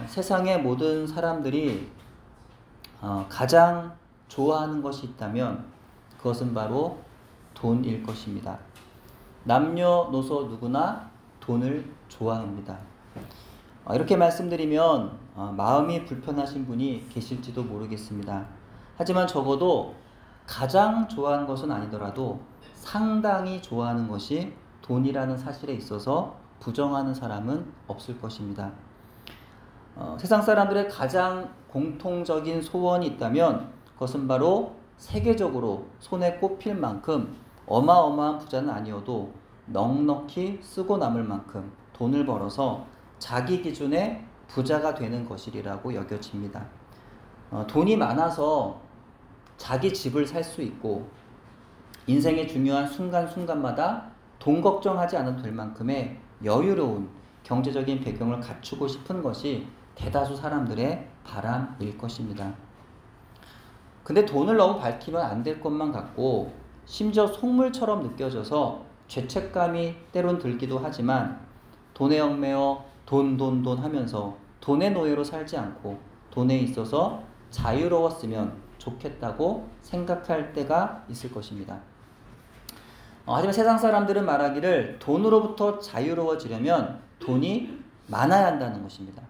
세상의 모든 사람들이 가장 좋아하는 것이 있다면 그것은 바로 돈일 것입니다. 남녀노소 누구나 돈을 좋아합니다. 이렇게 말씀드리면 마음이 불편하신 분이 계실지도 모르겠습니다. 하지만 적어도 가장 좋아하는 것은 아니더라도 상당히 좋아하는 것이 돈이라는 사실에 있어서 부정하는 사람은 없을 것입니다. 세상 사람들의 가장 공통적인 소원이 있다면 그것은 바로 세계적으로 손에 꼽힐 만큼 어마어마한 부자는 아니어도 넉넉히 쓰고 남을 만큼 돈을 벌어서 자기 기준의 부자가 되는 것이라고 여겨집니다. 돈이 많아서 자기 집을 살 수 있고 인생의 중요한 순간순간마다 돈 걱정하지 않아도 될 만큼의 여유로운 경제적인 배경을 갖추고 싶은 것이 대다수 사람들의 바람일 것입니다. 근데 돈을 너무 밝히면 안 될 것만 같고 심지어 속물처럼 느껴져서 죄책감이 때론 들기도 하지만 돈에 얽매여 돈 하면서 돈의 노예로 살지 않고 돈에 있어서 자유로웠으면 좋겠다고 생각할 때가 있을 것입니다. 하지만 세상 사람들은 말하기를 돈으로부터 자유로워지려면 돈이 많아야 한다는 것입니다.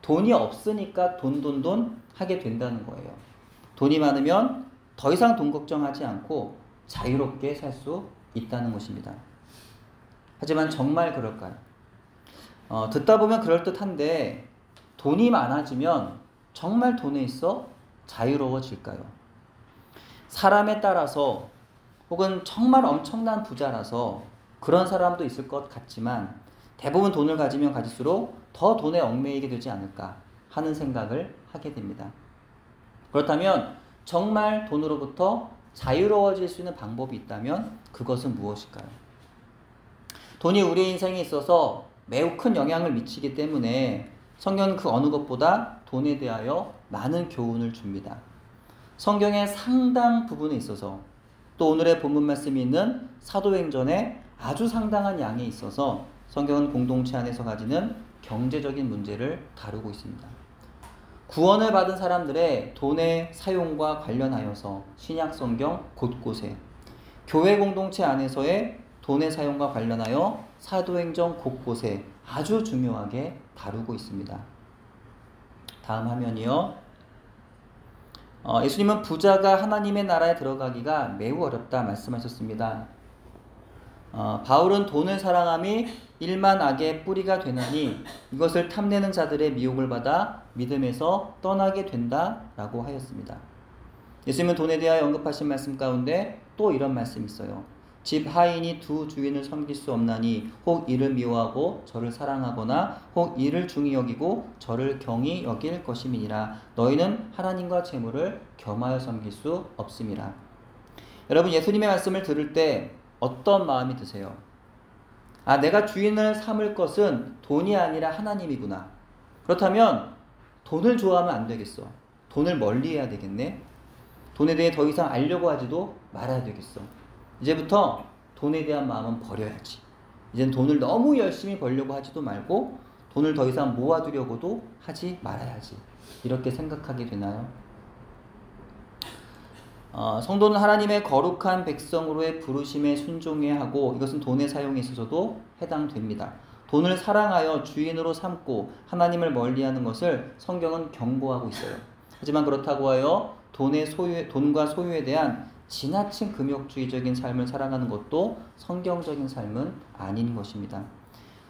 돈이 없으니까 돈 하게 된다는 거예요. 돈이 많으면 더 이상 돈 걱정하지 않고 자유롭게 살 수 있다는 것입니다. 하지만 정말 그럴까요? 듣다 보면 그럴듯한데 돈이 많아지면 정말 돈에 있어 자유로워질까요? 사람에 따라서 혹은 정말 엄청난 부자라서 그런 사람도 있을 것 같지만 대부분 돈을 가지면 가질수록 더 돈에 얽매이게 되지 않을까 하는 생각을 하게 됩니다. 그렇다면 정말 돈으로부터 자유로워질 수 있는 방법이 있다면 그것은 무엇일까요? 돈이 우리의 인생에 있어서 매우 큰 영향을 미치기 때문에 성경은 그 어느 것보다 돈에 대하여 많은 교훈을 줍니다. 성경의 상당 부분에 있어서 또 오늘의 본문 말씀이 있는 사도행전의 아주 상당한 양에 있어서 성경은 공동체 안에서 가지는 경제적인 문제를 다루고 있습니다. 구원을 받은 사람들의 돈의 사용과 관련하여서 신약 성경 곳곳에, 교회 공동체 안에서의 돈의 사용과 관련하여 사도행전 곳곳에 아주 중요하게 다루고 있습니다. 다음 화면이요. 예수님은 부자가 하나님의 나라에 들어가기가 매우 어렵다 말씀하셨습니다. 바울은 돈을 사랑함이 일만 악의 뿌리가 되나니 이것을 탐내는 자들의 미혹을 받아 믿음에서 떠나게 된다라고 하였습니다. 예수님은 돈에 대하여 언급하신 말씀 가운데 또 이런 말씀이 있어요. 집 하인이 두 주인을 섬길 수 없나니 혹 이를 미워하고 저를 사랑하거나 혹 이를 중히 여기고 저를 경히 여길 것임이니라. 너희는 하나님과 재물을 겸하여 섬길 수 없음이라. 여러분, 예수님의 말씀을 들을 때 어떤 마음이 드세요? 내가 주인을 삼을 것은 돈이 아니라 하나님이구나. 그렇다면 돈을 좋아하면 안 되겠어. 돈을 멀리해야 되겠네. 돈에 대해 더 이상 알려고 하지도 말아야 되겠어. 이제부터 돈에 대한 마음은 버려야지. 이제는 돈을 너무 열심히 벌려고 하지도 말고 돈을 더 이상 모아두려고도 하지 말아야지. 이렇게 생각하게 되나요? 성도는 하나님의 거룩한 백성으로의 부르심에 순종해야 하고 이것은 돈의 사용에 있어서도 해당됩니다. 돈을 사랑하여 주인으로 삼고 하나님을 멀리하는 것을 성경은 경고하고 있어요. 하지만 그렇다고 하여 돈과 소유에 대한 지나친 금욕주의적인 삶을 살아가는 것도 성경적인 삶은 아닌 것입니다.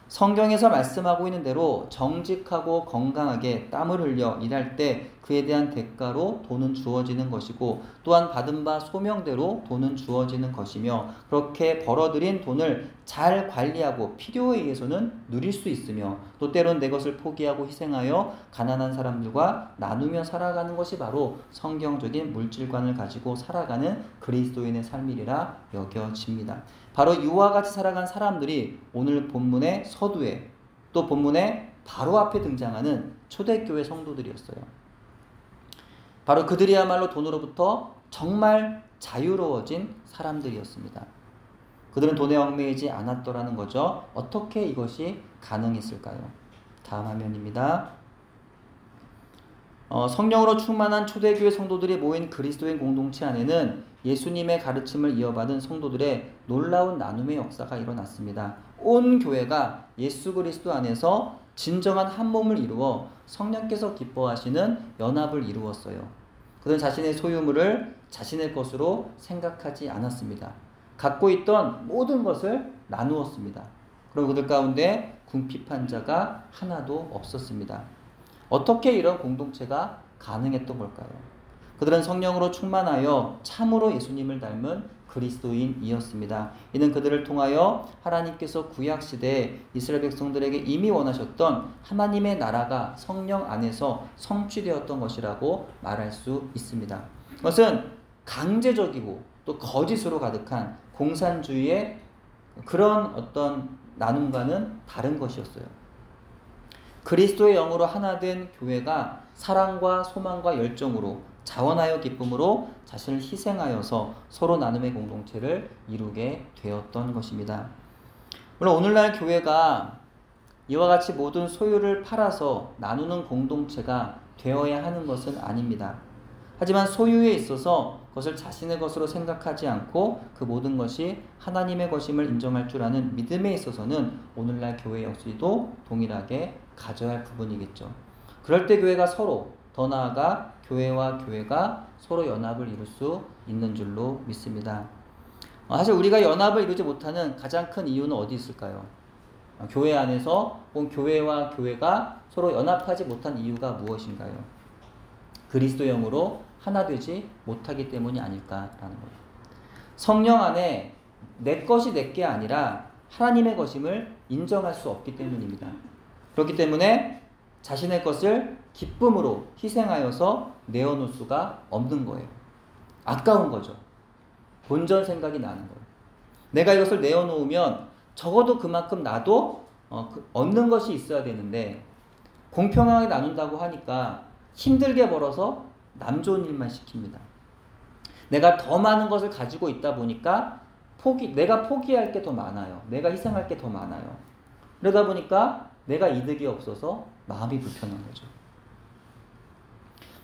성경에서 말씀하고 있는 대로 정직하고 건강하게 땀을 흘려 일할 때 그에 대한 대가로 돈은 주어지는 것이고 또한 받은 바 소명대로 돈은 주어지는 것이며 그렇게 벌어들인 돈을 잘 관리하고 필요에 의해서는 누릴 수 있으며 또 때론 내 것을 포기하고 희생하여 가난한 사람들과 나누며 살아가는 것이 바로 성경적인 물질관을 가지고 살아가는 그리스도인의 삶이라 여겨집니다. 바로 이와 같이 살아간 사람들이 오늘 본문의 서두에 또 본문의 바로 앞에 등장하는 초대교회 성도들이었어요. 바로 그들이야말로 돈으로부터 정말 자유로워진 사람들이었습니다. 그들은 돈에 얽매이지 않았더라는 거죠. 어떻게 이것이 가능했을까요? 다음 화면입니다. 성령으로 충만한 초대교회 성도들이 모인 그리스도인 공동체 안에는 예수님의 가르침을 이어받은 성도들의 놀라운 나눔의 역사가 일어났습니다. 온 교회가 예수 그리스도 안에서 진정한 한 몸을 이루어 성령께서 기뻐하시는 연합을 이루었어요. 그들은 자신의 소유물을 자신의 것으로 생각하지 않았습니다. 갖고 있던 모든 것을 나누었습니다. 그럼 그들 가운데 궁핍한 자가 하나도 없었습니다. 어떻게 이런 공동체가 가능했던 걸까요? 그들은 성령으로 충만하여 참으로 예수님을 닮은 그리스도인이었습니다. 이는 그들을 통하여 하나님께서 구약시대에 이스라엘 백성들에게 이미 원하셨던 하나님의 나라가 성령 안에서 성취되었던 것이라고 말할 수 있습니다. 그것은 강제적이고 또 거짓으로 가득한 공산주의의 그런 어떤 나눔과는 다른 것이었어요. 그리스도의 영으로 하나 된 교회가 사랑과 소망과 열정으로 자원하여 기쁨으로 자신을 희생하여서 서로 나눔의 공동체를 이루게 되었던 것입니다. 물론 오늘날 교회가 이와 같이 모든 소유를 팔아서 나누는 공동체가 되어야 하는 것은 아닙니다. 하지만 소유에 있어서 그것을 자신의 것으로 생각하지 않고 그 모든 것이 하나님의 것임을 인정할 줄 아는 믿음에 있어서는 오늘날 교회 역시도 동일하게 가져야 할 부분이겠죠. 그럴 때 교회가 서로, 더 나아가 교회와 교회가 서로 연합을 이룰 수 있는 줄로 믿습니다. 사실 우리가 연합을 이루지 못하는 가장 큰 이유는 어디 있을까요? 교회 안에서 혹은 교회와 교회가 서로 연합하지 못한 이유가 무엇인가요? 그리스도 영으로 하나 되지 못하기 때문이 아닐까라는 거예요. 성령 안에 내 것이 내게 아니라 하나님의 것임을 인정할 수 없기 때문입니다. 그렇기 때문에 자신의 것을 기쁨으로 희생하여서 내어놓을 수가 없는 거예요. 아까운 거죠. 본전 생각이 나는 거예요. 내가 이것을 내어놓으면 적어도 그만큼 나도 얻는 것이 있어야 되는데 공평하게 나눈다고 하니까 힘들게 벌어서 남 좋은 일만 시킵니다. 내가 더 많은 것을 가지고 있다 보니까 내가 포기할 게 더 많아요. 내가 희생할 게 더 많아요. 그러다 보니까 내가 이득이 없어서 마음이 불편한 거죠.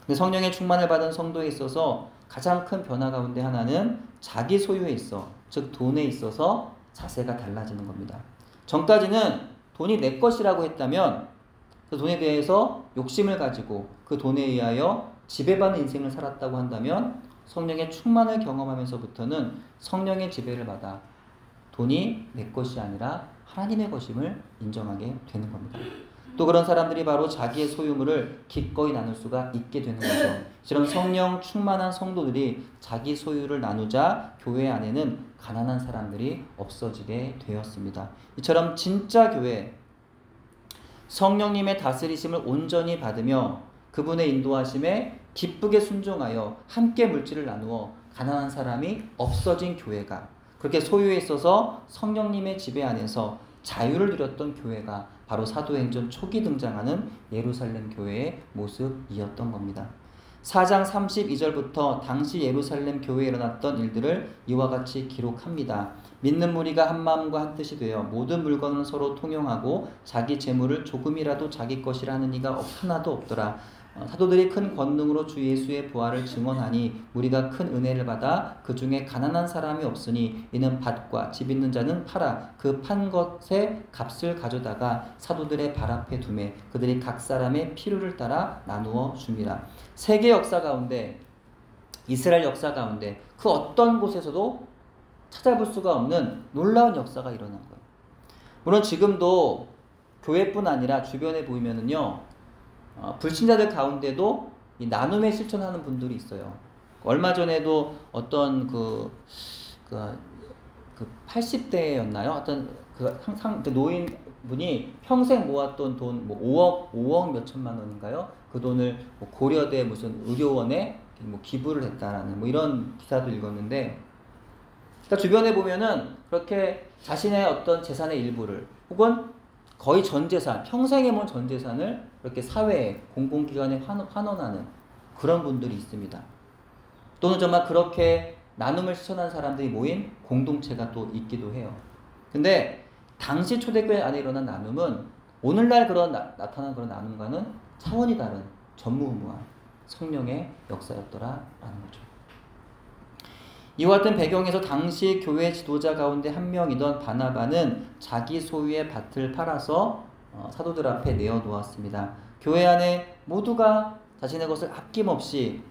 근데 성령의 충만을 받은 성도에 있어서 가장 큰 변화 가운데 하나는 자기 소유에 있어, 즉 돈에 있어서 자세가 달라지는 겁니다. 전까지는 돈이 내 것이라고 했다면 그 돈에 대해서 욕심을 가지고 그 돈에 의하여 지배받는 인생을 살았다고 한다면 성령의 충만을 경험하면서부터는 성령의 지배를 받아 돈이 내 것이 아니라 하나님의 것임을 인정하게 되는 겁니다. 또 그런 사람들이 바로 자기의 소유물을 기꺼이 나눌 수가 있게 되는 거죠. 이런 성령 충만한 성도들이 자기 소유를 나누자 교회 안에는 가난한 사람들이 없어지게 되었습니다. 이처럼 진짜 교회, 성령님의 다스리심을 온전히 받으며 그분의 인도하심에 기쁘게 순종하여 함께 물질을 나누어 가난한 사람이 없어진 교회가, 그렇게 소유에 있어서 성령님의 지배 안에서 자유를 누렸던 교회가 바로 사도행전 초기 등장하는 예루살렘 교회의 모습이었던 겁니다. 4장 32절부터 당시 예루살렘 교회에 일어났던 일들을 이와 같이 기록합니다. 믿는 무리가 한 마음과 한 뜻이 되어 모든 물건을 서로 통용하고 자기 재물을 조금이라도 자기 것이라 하는 이가 하나도 없더라. 사도들이 큰 권능으로 주 예수의 부활을 증언하니 우리가 큰 은혜를 받아 그 중에 가난한 사람이 없으니 이는 밭과 집 있는 자는 팔아 그 판 것의 값을 가져다가 사도들의 발 앞에 두매 그들이 각 사람의 필요를 따라 나누어 줍니다. 세계 역사 가운데, 이스라엘 역사 가운데 그 어떤 곳에서도 찾아볼 수가 없는 놀라운 역사가 일어난 거예요. 물론 지금도 교회뿐 아니라 주변에 보이면은요, 불신자들 가운데도 이 나눔에 실천하는 분들이 있어요. 얼마 전에도 어떤 그 80대였나요? 어떤 그 노인 분이 평생 모았던 돈 뭐 5억 몇 천만 원인가요? 그 돈을 뭐 고려대 무슨 의료원에 뭐 기부를 했다라는 뭐 이런 기사도 읽었는데, 그러니까 주변에 보면은 그렇게 자신의 어떤 재산의 일부를 혹은 거의 전 재산, 평생에 모은 전 재산을 이렇게 사회에, 공공기관에 환원하는 그런 분들이 있습니다. 또는 정말 그렇게 나눔을 실천한 사람들이 모인 공동체가 또 있기도 해요. 근데 당시 초대교회 안에 일어난 나눔은 오늘날 그런 나타난 그런 나눔과는 차원이 다른 전무후무한 성령의 역사였더라라는 거죠. 이와 같은 배경에서 당시 교회 지도자 가운데 한 명이던 바나바는 자기 소유의 밭을 팔아서 사도들 앞에 내어놓았습니다. 교회 안에 모두가 자신의 것을 아낌없이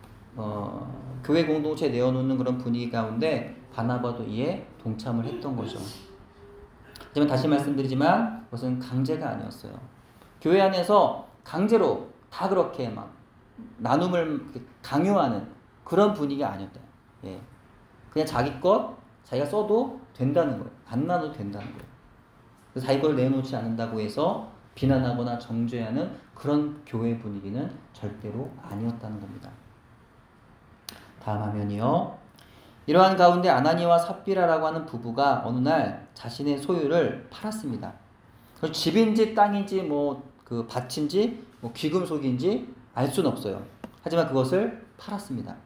교회 공동체에 내어놓는 그런 분위기 가운데 바나바도 이에 동참을 했던 거죠. 하지만 다시 말씀드리지만 그것은 강제가 아니었어요. 교회 안에서 강제로 다 그렇게 막 나눔을 강요하는 그런 분위기가 아니었다. 예. 그냥 자기 것 자기가 써도 된다는 거예요. 안 나눠도 된다는 거예요. 그래서 자기 걸 내놓지 않는다고 해서 비난하거나 정죄하는 그런 교회 분위기는 절대로 아니었다는 겁니다. 다음 화면이요. 이러한 가운데 아나니와 삽비라라고 하는 부부가 어느 날 자신의 소유를 팔았습니다. 집인지 땅인지 그 밭인지 귀금속인지 알 수는 없어요. 하지만 그것을 팔았습니다.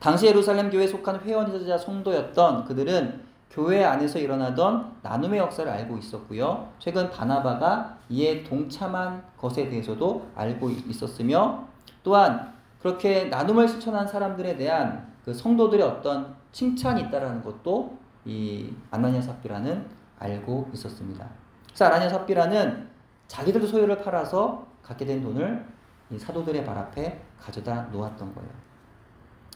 당시 예루살렘 교회에 속한 회원이자 성도였던 그들은 교회 안에서 일어나던 나눔의 역사를 알고 있었고요. 최근 바나바가 이에 동참한 것에 대해서도 알고 있었으며 또한 그렇게 나눔을 실천한 사람들에 대한 그 성도들의 어떤 칭찬이 있다라는 것도 이 아나니아 삽비라는 알고 있었습니다. 그래서 아나니아 삽비라는 자기들도 소유를 팔아서 갖게 된 돈을 이 사도들의 발 앞에 가져다 놓았던 거예요.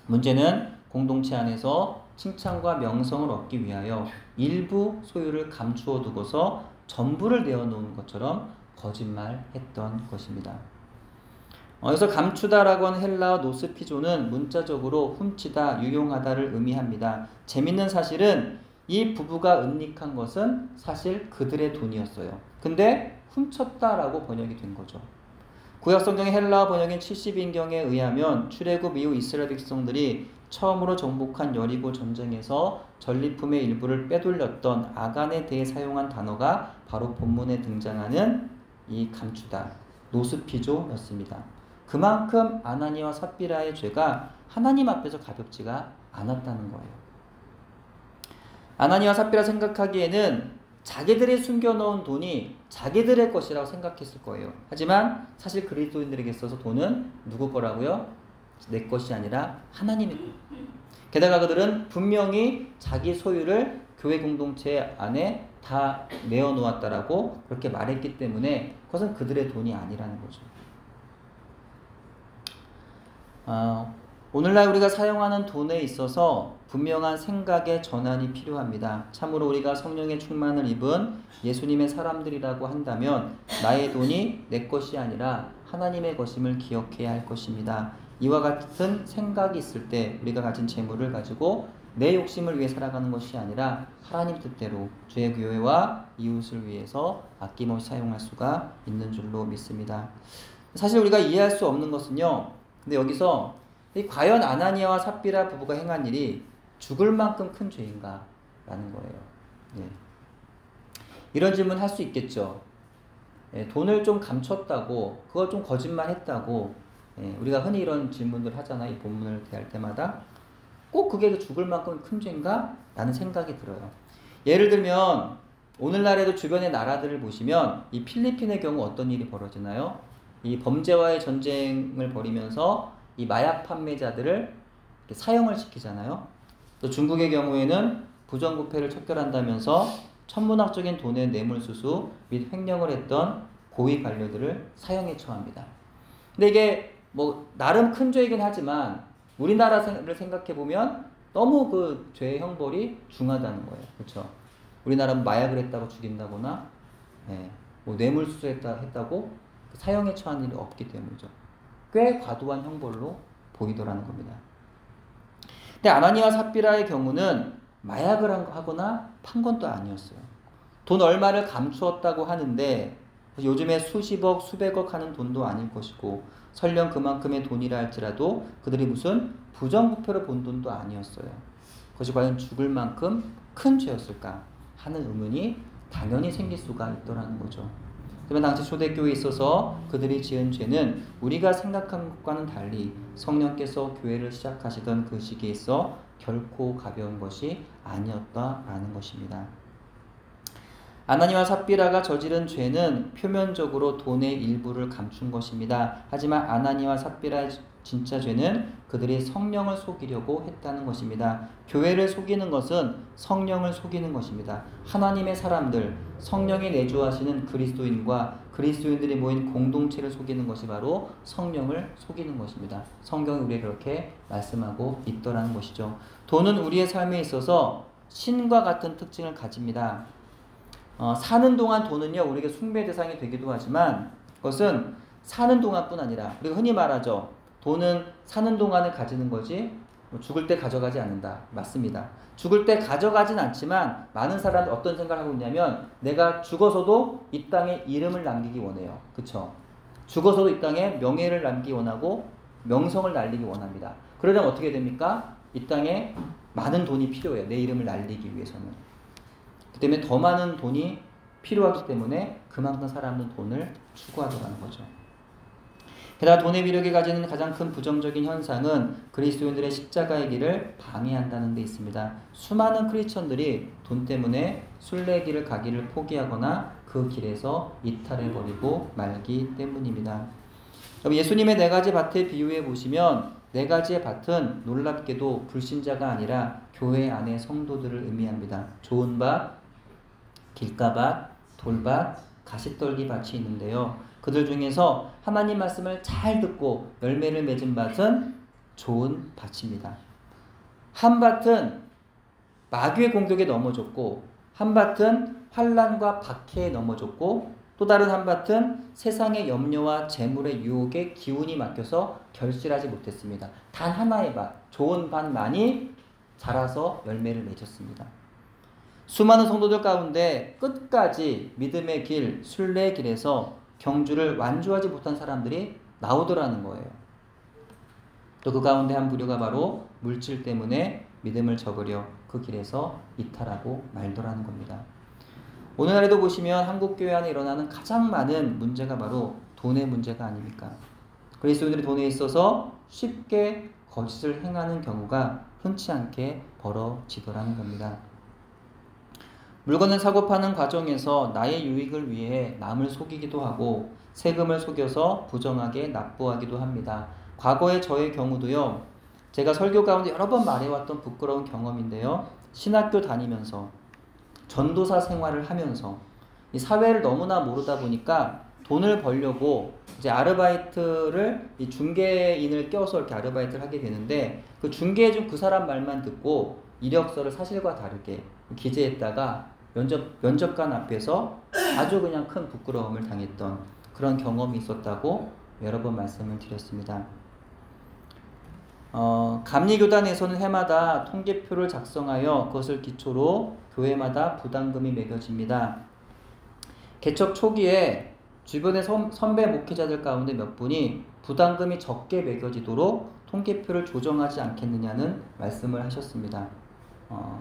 문제는 공동체 안에서 칭찬과 명성을 얻기 위하여 일부 소유를 감추어 두고서 전부를 내어놓은 것처럼 거짓말했던 것입니다. 여기서 감추다라고 하는 헬라어 노스피조는 문자적으로 훔치다, 유용하다를 의미합니다. 재밌는 사실은 이 부부가 은닉한 것은 사실 그들의 돈이었어요. 근데 훔쳤다라고 번역이 된 거죠. 구약성경의 헬라어 번역인 70인경에 의하면 출애굽 이후 이스라엘 백성들이 처음으로 정복한 여리고 전쟁에서 전리품의 일부를 빼돌렸던 아간에 대해 사용한 단어가 바로 본문에 등장하는 이 감추다, 노스피조였습니다. 그만큼 아나니와 삽비라의 죄가 하나님 앞에서 가볍지가 않았다는 거예요. 아나니와 삽비라 생각하기에는 자기들이 숨겨놓은 돈이 자기들의 것이라고 생각했을 거예요. 하지만 사실 그리스도인들에게 있어서 돈은 누구 거라고요? 내 것이 아니라 하나님의 것. 게다가 그들은 분명히 자기 소유를 교회 공동체 안에 다 내어놓았다라고 그렇게 말했기 때문에 그것은 그들의 돈이 아니라는 거죠. 오늘날 우리가 사용하는 돈에 있어서 분명한 생각의 전환이 필요합니다. 참으로 우리가 성령의 충만을 입은 예수님의 사람들이라고 한다면 나의 돈이 내 것이 아니라 하나님의 것임을 기억해야 할 것입니다. 이와 같은 생각이 있을 때 우리가 가진 재물을 가지고 내 욕심을 위해 살아가는 것이 아니라 하나님 뜻대로 주의 교회와 이웃을 위해서 아낌없이 사용할 수가 있는 줄로 믿습니다. 사실 우리가 이해할 수 없는 것은요. 근데 여기서 과연 아나니아와 삽비라 부부가 행한 일이 죽을 만큼 큰 죄인가? 라는 거예요. 예. 이런 질문 할 수 있겠죠. 예, 돈을 좀 감췄다고, 그걸 좀 거짓말 했다고, 예, 우리가 흔히 이런 질문들 하잖아요. 이 본문을 대할 때마다. 꼭 그게 죽을 만큼 큰 죄인가? 라는 생각이 들어요. 예를 들면, 오늘날에도 주변의 나라들을 보시면, 이 필리핀의 경우 어떤 일이 벌어지나요? 이 범죄와의 전쟁을 벌이면서 이 마약 판매자들을 사형을 시키잖아요. 또 중국의 경우에는 부정부패를 척결한다면서 천문학적인 돈의 뇌물수수 및 횡령을 했던 고위 관료들을 사형에 처합니다. 근데 이게 나름 큰 죄이긴 하지만 우리나라를 생각해 보면 너무 그 죄의 형벌이 중하다는 거예요. 그렇죠? 우리나라는 마약을 했다고 죽인다거나 뇌물수수했다고 사형에 처한 일이 없기 때문이죠. 꽤 과도한 형벌로 보이더라는 겁니다. 근데 아나니와 삽비라의 경우는 마약을 하거나 판 건 또 아니었어요. 돈 얼마를 감추었다고 하는데 요즘에 수십억, 수백억 하는 돈도 아닐 것이고 설령 그만큼의 돈이라 할지라도 그들이 무슨 부정부패로 본 돈도 아니었어요. 그것이 과연 죽을 만큼 큰 죄였을까 하는 의문이 당연히 생길 수가 있더라는 거죠. 그러면 당시 초대교회에 있어서 그들이 지은 죄는 우리가 생각한 것과는 달리 성령께서 교회를 시작하시던 그 시기에 있어 결코 가벼운 것이 아니었다라는 것입니다. 아나니와 삽비라가 저지른 죄는 표면적으로 돈의 일부를 감춘 것입니다. 하지만 아나니와 진짜 죄는 그들이 성령을 속이려고 했다는 것입니다. 교회를 속이는 것은 성령을 속이는 것입니다. 하나님의 사람들, 성령이 내주하시는 그리스도인과 그리스도인들이 모인 공동체를 속이는 것이 바로 성령을 속이는 것입니다. 성경이 우리에게 그렇게 말씀하고 있더라는 것이죠. 돈은 우리의 삶에 있어서 신과 같은 특징을 가집니다. 사는 동안 돈은요, 우리에게 숭배 대상이 되기도 하지만 그것은 사는 동안뿐 아니라 우리가 흔히 말하죠. 돈은 사는 동안에 가지는 거지 죽을 때 가져가지 않는다. 맞습니다. 죽을 때 가져가진 않지만 많은 사람들 어떤 생각을 하고 있냐면 내가 죽어서도 이 땅에 이름을 남기기 원해요. 그쵸? 죽어서도 이 땅에 명예를 남기기 원하고 명성을 날리기 원합니다. 그러려면 어떻게 됩니까? 이 땅에 많은 돈이 필요해요. 내 이름을 날리기 위해서는. 그 때문에 더 많은 돈이 필요하기 때문에 그만큼 사람은 돈을 추구하더라는 거죠. 게다가 돈의 위력이 가지는 가장 큰 부정적인 현상은 그리스도인들의 십자가의 길을 방해한다는 데 있습니다. 수많은 크리스천들이 돈 때문에 순례길을 가기를 포기하거나 그 길에서 이탈해버리고 말기 때문입니다. 예수님의 네 가지 밭을 비유해 보시면 네 가지의 밭은 놀랍게도 불신자가 아니라 교회 안의 성도들을 의미합니다. 좋은 밭, 길가밭, 돌밭, 가시떨기 밭이 있는데요. 그들 중에서 하나님 말씀을 잘 듣고 열매를 맺은 밭은 좋은 밭입니다. 한 밭은 마귀의 공격에 넘어졌고 한 밭은 환난과 박해에 넘어졌고 또 다른 한 밭은 세상의 염려와 재물의 유혹에 기운이 막혀서 결실하지 못했습니다. 단 하나의 밭, 좋은 밭만이 자라서 열매를 맺었습니다. 수많은 성도들 가운데 끝까지 믿음의 길, 순례의 길에서 경주를 완주하지 못한 사람들이 나오더라는 거예요. 또 그 가운데 한 부류가 바로 물질 때문에 믿음을 저버려 그 길에서 이탈하고 말더라는 겁니다. 오늘날에도 보시면 한국교회 안에 일어나는 가장 많은 문제가 바로 돈의 문제가 아닙니까? 그리스도인들이 돈에 있어서 쉽게 거짓을 행하는 경우가 흔치 않게 벌어지더라는 겁니다. 물건을 사고 파는 과정에서 나의 유익을 위해 남을 속이기도 하고 세금을 속여서 부정하게 납부하기도 합니다. 과거의 저의 경우도요. 제가 설교 가운데 여러 번 말해왔던 부끄러운 경험인데요. 신학교 다니면서 전도사 생활을 하면서 이 사회를 너무나 모르다 보니까 돈을 벌려고 이제 아르바이트를 이 중개인을 껴서 이렇게 아르바이트를 하게 되는데 그 중개해준 그 사람 말만 듣고 이력서를 사실과 다르게 기재했다가 면접관 앞에서 아주 그냥 큰 부끄러움을 당했던 그런 경험이 있었다고 여러 번 말씀을 드렸습니다. 감리교단에서는 해마다 통계표를 작성하여 그것을 기초로 교회마다 부담금이 매겨집니다. 개척 초기에 주변의 선배 목회자들 가운데 몇 분이 부담금이 적게 매겨지도록 통계표를 조정하지 않겠느냐는 말씀을 하셨습니다.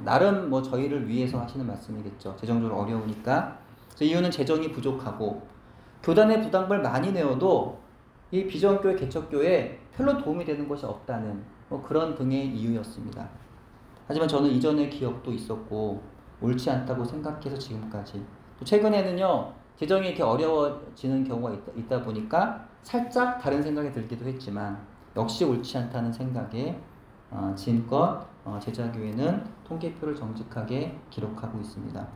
나름 뭐 저희를 위해서 하시는 말씀이겠죠. 재정적으로 어려우니까. 이유는 재정이 부족하고 교단에 부담금을 많이 내어도 이 비전교회 개척교회에 별로 도움이 되는 것이 없다는 그런 등의 이유였습니다. 하지만 저는 이전의 기억도 있었고 옳지 않다고 생각해서 지금까지 또 최근에는요 재정이 이렇게 어려워지는 경우가 있다 보니까 살짝 다른 생각이 들기도 했지만 역시 옳지 않다는 생각에 지금껏 제자교회는 통계표를 정직하게 기록하고 있습니다.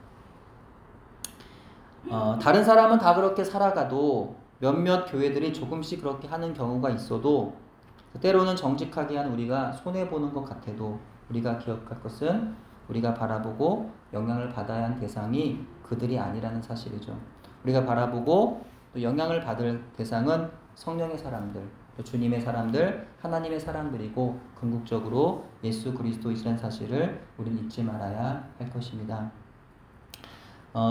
다른 사람은 다 그렇게 살아가도 몇몇 교회들이 조금씩 그렇게 하는 경우가 있어도 때로는 정직하게 한 우리가 손해보는 것 같아도 우리가 기억할 것은 우리가 바라보고 영향을 받아야 한 대상이 그들이 아니라는 사실이죠. 우리가 바라보고 또 영향을 받을 대상은 성령의 사람들, 주님의 사람들, 하나님의 사람들이고 궁극적으로 예수 그리스도이시라는 사실을 우리는 잊지 말아야 할 것입니다.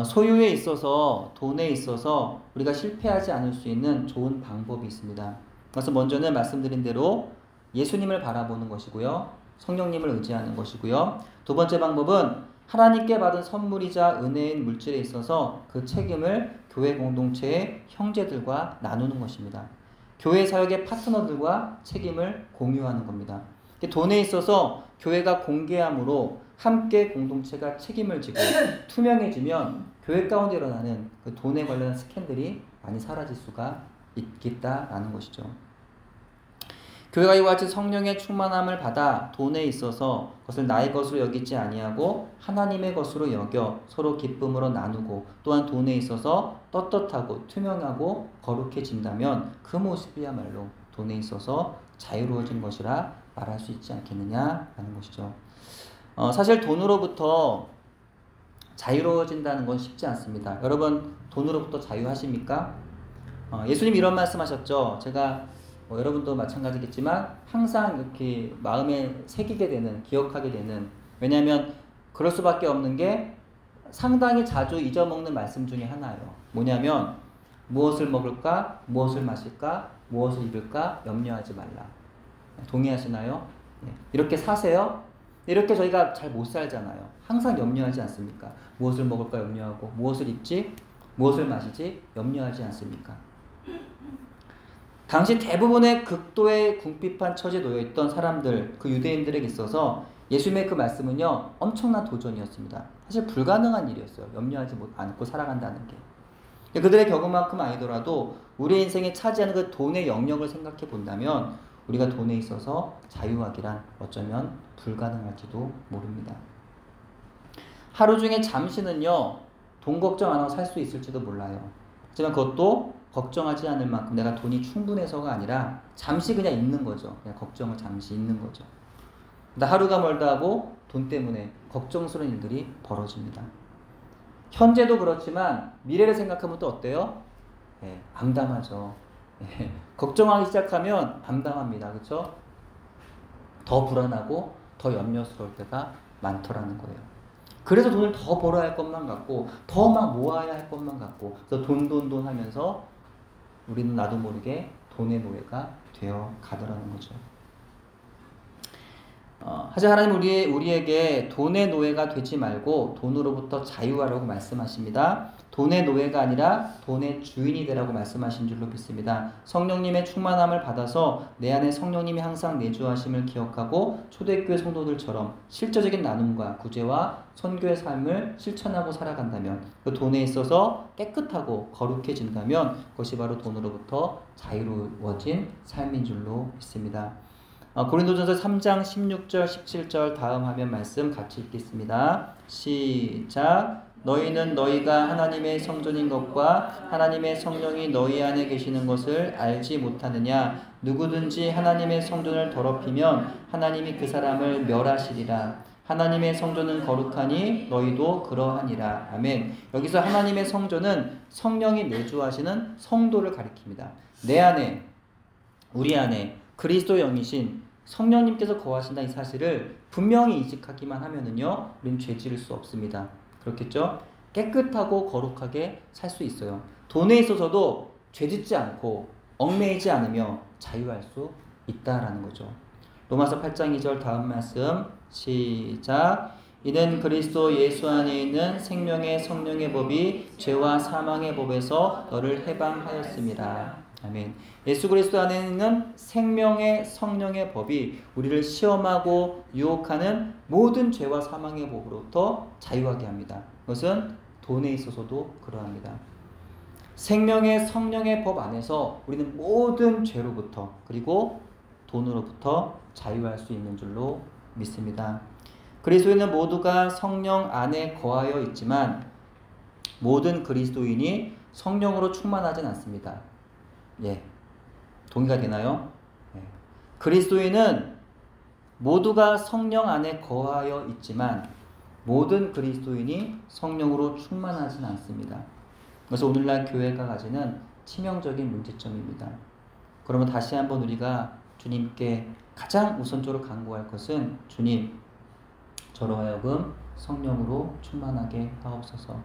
소유에 있어서 돈에 있어서 우리가 실패하지 않을 수 있는 좋은 방법이 있습니다. 그래서 먼저는 말씀드린 대로 예수님을 바라보는 것이고요. 성령님을 의지하는 것이고요. 두 번째 방법은 하나님께 받은 선물이자 은혜인 물질에 있어서 그 책임을 교회 공동체의 형제들과 나누는 것입니다. 교회 사역의 파트너들과 책임을 공유하는 겁니다. 돈에 있어서 교회가 공개함으로 함께 공동체가 책임을 지고 투명해지면 교회 가운데 일어나는 그 돈에 관련한 스캔들이 많이 사라질 수가 있겠다라는 것이죠. 교회가 이와 같이 성령의 충만함을 받아 돈에 있어서 그것을 나의 것으로 여기지 아니하고 하나님의 것으로 여겨 서로 기쁨으로 나누고 또한 돈에 있어서 떳떳하고 투명하고 거룩해진다면 그 모습이야말로 돈에 있어서 자유로워진 것이라 말할 수 있지 않겠느냐라는 것이죠. 사실 돈으로부터 자유로워진다는 건 쉽지 않습니다. 여러분 돈으로부터 자유하십니까? 예수님 이런 말씀하셨죠. 제가 여러분도 마찬가지겠지만 항상 이렇게 마음에 새기게 되는, 기억하게 되는, 왜냐하면 그럴 수밖에 없는 게 상당히 자주 잊어먹는 말씀 중에 하나예요. 뭐냐면 무엇을 먹을까, 무엇을 마실까, 무엇을 입을까 염려하지 말라. 동의하시나요? 이렇게 사세요? 이렇게 저희가 잘 못 살잖아요. 항상 염려하지 않습니까? 무엇을 먹을까 염려하고, 무엇을 입지, 무엇을 마시지 염려하지 않습니까? 당시 대부분의 극도의 궁핍한 처지에 놓여있던 사람들, 그 유대인들에게 있어서 예수님의 그 말씀은요 엄청난 도전이었습니다. 사실 불가능한 일이었어요. 염려하지 않고 살아간다는 게. 그들의 경우만큼 아니더라도 우리 인생에 차지하는 그 돈의 영역을 생각해 본다면 우리가 돈에 있어서 자유하기란 어쩌면 불가능할지도 모릅니다. 하루 중에 잠시는요 돈 걱정 안 하고 살 수 있을지도 몰라요. 하지만 그것도 걱정하지 않을 만큼 내가 돈이 충분해서가 아니라 잠시 그냥 있는 거죠. 그냥 걱정을 잠시 있는 거죠. 근데 하루가 멀다 하고 돈 때문에 걱정스러운 일들이 벌어집니다. 현재도 그렇지만 미래를 생각하면 또 어때요? 암담하죠. 걱정하기 시작하면 암담합니다. 그렇죠? 더 불안하고 더 염려스러울 때가 많더라는 거예요. 그래서 돈을 더 벌어야 할 것만 같고 더 막 모아야 할 것만 같고 그래서 돈 하면서 우리는 나도 모르게 돈의 노예가 되어 가더라는 거죠. 하지만 하나님 우리에게 돈의 노예가 되지 말고 돈으로부터 자유하라고 말씀하십니다. 돈의 노예가 아니라 돈의 주인이 되라고 말씀하신 줄로 믿습니다. 성령님의 충만함을 받아서 내 안에 성령님이 항상 내주하심을 기억하고 초대교회 성도들처럼 실제적인 나눔과 구제와 선교의 삶을 실천하고 살아간다면 그 돈에 있어서 깨끗하고 거룩해진다면 그것이 바로 돈으로부터 자유로워진 삶인 줄로 믿습니다. 고린도전서 3장 16절 17절 다음 화면 말씀 같이 읽겠습니다. 시작. 너희는 너희가 하나님의 성전인 것과 하나님의 성령이 너희 안에 계시는 것을 알지 못하느냐. 누구든지 하나님의 성전을 더럽히면 하나님이 그 사람을 멸하시리라. 하나님의 성전은 거룩하니 너희도 그러하니라. 아멘. 여기서 하나님의 성전은 성령이 내주하시는 성도를 가리킵니다. 내 안에, 우리 안에 그리스도 영이신 성령님께서 거하신다는 이 사실을 분명히 인식하기만 하면은요, 우리는 죄 지을 수 없습니다. 그렇겠죠? 깨끗하고 거룩하게 살 수 있어요. 돈에 있어서도 죄 짓지 않고 얽매이지 않으며 자유할 수 있다라는 거죠. 로마서 8장 2절 다음 말씀 시작. 이는 그리스도 예수 안에 있는 생명의 성령의 법이 죄와 사망의 법에서 너를 해방하였습니다. 아멘. 예수 그리스도 안에 있는 생명의 성령의 법이 우리를 시험하고 유혹하는 모든 죄와 사망의 법으로부터 자유하게 합니다. 그것은 돈에 있어서도 그러합니다. 생명의 성령의 법 안에서 우리는 모든 죄로부터 그리고 돈으로부터 자유할 수 있는 줄로 믿습니다. 그리스도인은 모두가 성령 안에 거하여 있지만 모든 그리스도인이 성령으로 충만하진 않습니다. 동의가 되나요? 그리스도인은 모두가 성령 안에 거하여 있지만 모든 그리스도인이 성령으로 충만하진 않습니다. 그래서 오늘날 교회가 가지는 치명적인 문제점입니다. 그러면 다시 한번 우리가 주님께 가장 우선적으로 간구할 것은 주님, 저로 하여금 성령으로 충만하게 하옵소서.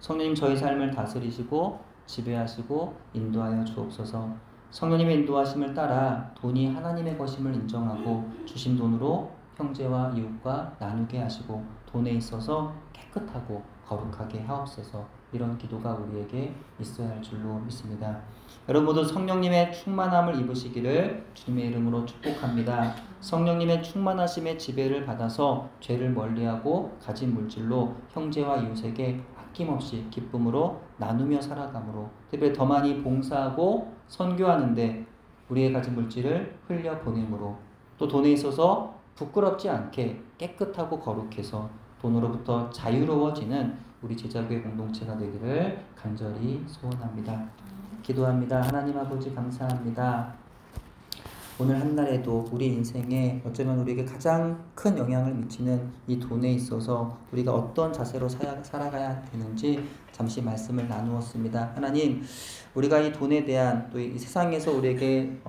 성령님 저희 삶을 다스리시고 지배하시고 인도하여 주옵소서. 성령님의 인도하심을 따라 돈이 하나님의 것임을 인정하고 주신 돈으로 형제와 이웃과 나누게 하시고 돈에 있어서 깨끗하고 거룩하게 하옵소서. 이런 기도가 우리에게 있어야 할 줄로 믿습니다. 여러분 모두 성령님의 충만함을 입으시기를 주님의 이름으로 축복합니다. 성령님의 충만하심의 지배를 받아서 죄를 멀리하고 가진 물질로 형제와 이웃에게 아낌없이 기쁨으로 나누며 살아감으로 특별히 더 많이 봉사하고 선교하는데 우리의 가진 물질을 흘려보내므로 또 돈에 있어서 부끄럽지 않게 깨끗하고 거룩해서 돈으로부터 자유로워지는 우리 제자교회 공동체가 되기를 간절히 소원합니다. 기도합니다. 하나님 아버지 감사합니다. 오늘 한날에도 우리 인생에 어쩌면 우리에게 가장 큰 영향을 미치는 이 돈에 있어서 우리가 어떤 자세로 살아가야 되는지 잠시 말씀을 나누었습니다. 하나님, 우리가 이 돈에 대한 또 이 세상에서 우리에게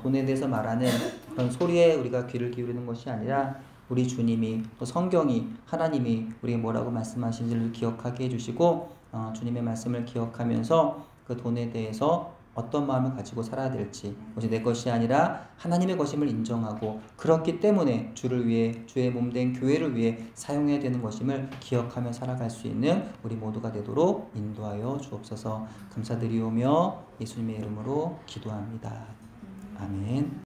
돈에 대해서 말하는 그런 소리에 우리가 귀를 기울이는 것이 아니라 우리 주님이 또 성경이 하나님이 우리에게 뭐라고 말씀하신지를 기억하게 해주시고 주님의 말씀을 기억하면서 그 돈에 대해서 어떤 마음을 가지고 살아야 될지, 그것이 내 것이 아니라 하나님의 것임을 인정하고 그렇기 때문에 주를 위해, 주의 몸된 교회를 위해 사용해야 되는 것임을 기억하며 살아갈 수 있는 우리 모두가 되도록 인도하여 주옵소서. 감사드리오며 예수님의 이름으로 기도합니다. 아멘.